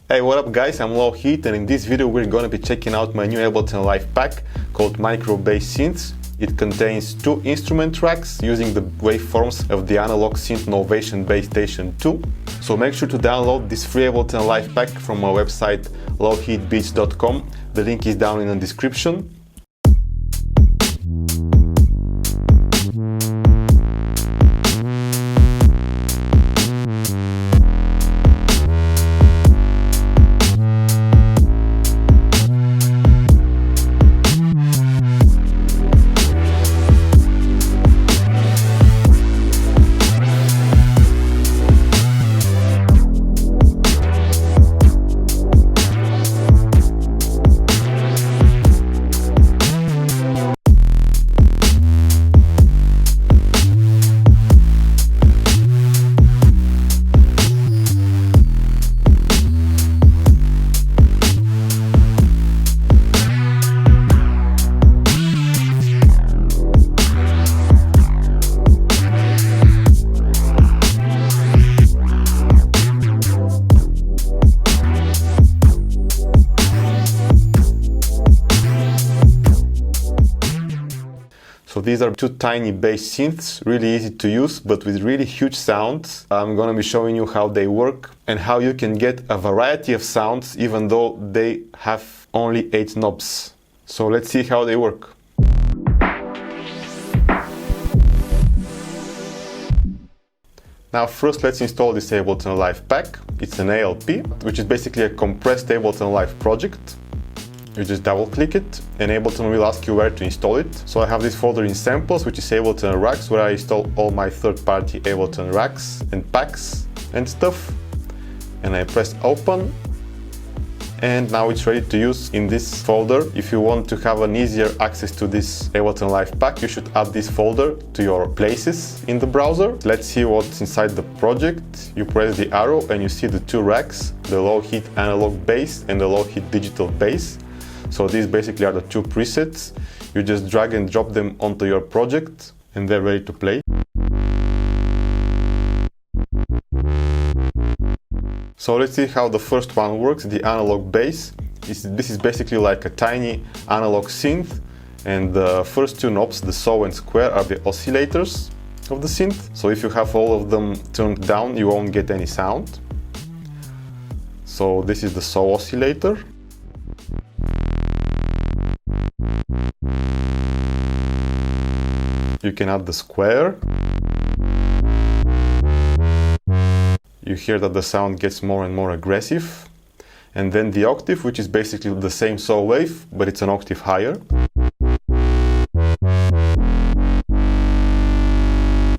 Hey, what up guys, I'm Low Heat, and in this video we're gonna be checking out my new Ableton Live pack called Micro Bass Synths. It contains 2 instrument tracks using the waveforms of the analog synth Novation Bass Station II. So make sure to download this free Ableton Live pack from our website lowheatbeats.com. The link is down in the description. So these are 2 tiny bass synths, really easy to use, but with really huge sounds. I'm gonna be showing you how they work and how you can get a variety of sounds even though they have only 8 knobs. So let's see how they work. Now first let's install this Ableton Live pack. It's an ALP, which is basically a compressed Ableton Live project. You just double click it and Ableton will ask you where to install it. So I have this folder in samples, which is Ableton racks, where I install all my third-party Ableton racks and packs and stuff. And I press open. And now it's ready to use in this folder. If you want to have an easier access to this Ableton Live pack, you should add this folder to your places in the browser. Let's see what's inside the project. You press the arrow and you see the 2 racks, the low heat analog bass and the low heat digital bass. So these basically are the 2 presets. You just drag and drop them onto your project and they're ready to play. So let's see how the first one works, the analog bass. This is basically like a tiny analog synth, and the first 2 knobs, the saw and square, are the oscillators of the synth. So if you have all of them turned down, you won't get any sound. So this is the saw oscillator. You can add the square. You hear that the sound gets more and more aggressive. And then the octave, which is basically the same saw wave, but it's an octave higher.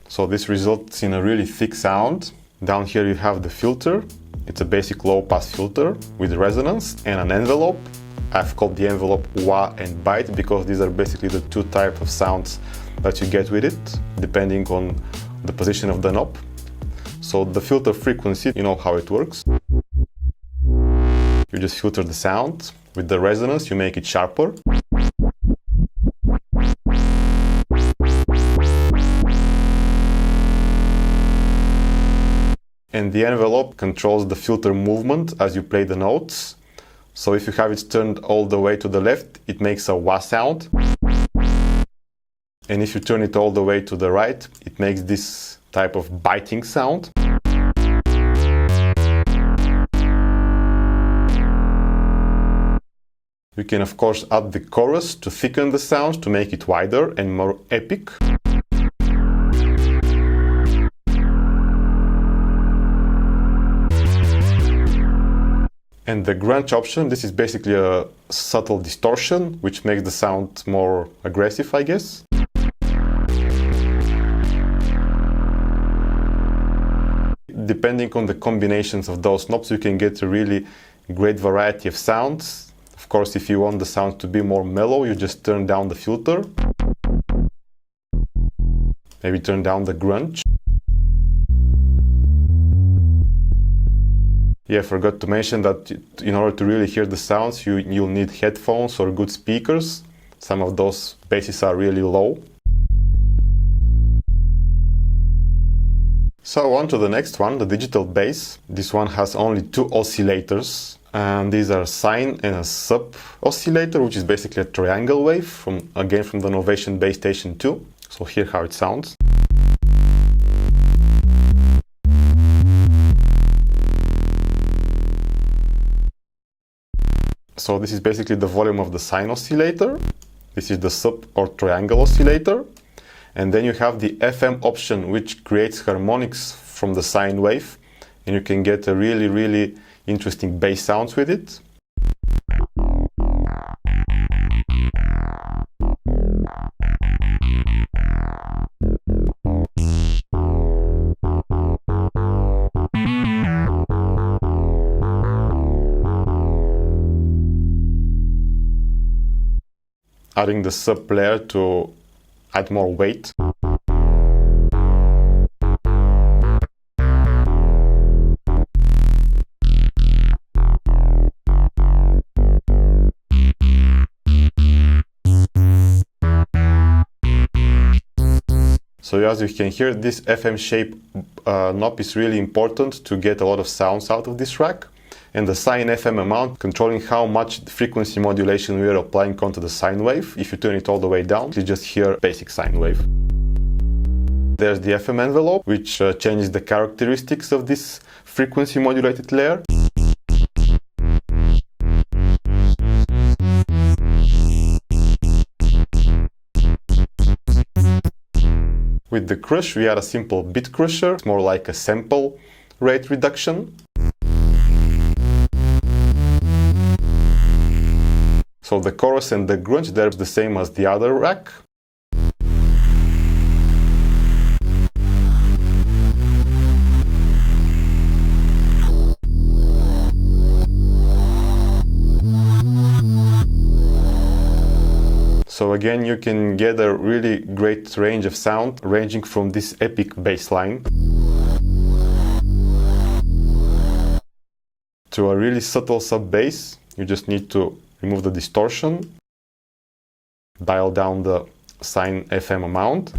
So this results in a really thick sound. Down here you have the filter. It's a basic low-pass filter with resonance and an envelope. I've called the envelope wah and bite because these are basically the 2 types of sounds that you get with it, depending on the position of the knob. So the filter frequency, you know how it works. You just filter the sound. With the resonance, you make it sharper. And the envelope controls the filter movement as you play the notes. So if you have it turned all the way to the left, it makes a wah sound. And if you turn it all the way to the right, it makes this type of biting sound. You can of course add the chorus to thicken the sound, to make it wider and more epic. And the grunge option, this is basically a subtle distortion, which makes the sound more aggressive, I guess. Depending on the combinations of those knobs, you can get a really great variety of sounds. Of course, if you want the sound to be more mellow, you just turn down the filter. Maybe turn down the grunge. Yeah, I forgot to mention that in order to really hear the sounds, you'll need headphones or good speakers. Some of those basses are really low. So on to the next one, the digital bass. This one has only 2 oscillators, and these are sine and a sub oscillator, which is basically a triangle wave from the Novation Bass Station II. So hear how it sounds. So this is basically the volume of the sine oscillator. This is the sub or triangle oscillator. And then you have the FM option, which creates harmonics from the sine wave. And you can get a really interesting bass sounds with it. Adding the sub layer to add more weight. So as you can hear, this FM shape knob is really important to get a lot of sounds out of this rack. And the sine FM amount, controlling how much frequency modulation we are applying onto the sine wave. If you turn it all the way down, you just hear basic sine wave. There's the FM envelope, which changes the characteristics of this frequency modulated layer. With the crush, we add a simple bit crusher. It's more like a sample rate reduction. So the chorus and the grunge, they're the same as the other rack. So again, you can get a really great range of sound, ranging from this epic bass line to a really subtle sub bass. You just need to remove the distortion, dial down the sine FM amount,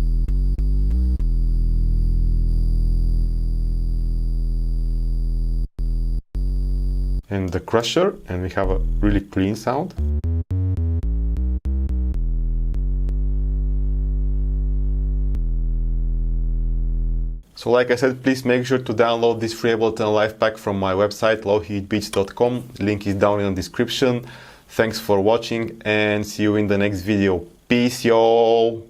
and the crusher, and we have a really clean sound. So like I said, please make sure to download this free Ableton Live Pack from my website, lowheatbeats.com. Link is down in the description. Thanks for watching and see you in the next video. Peace, y'all!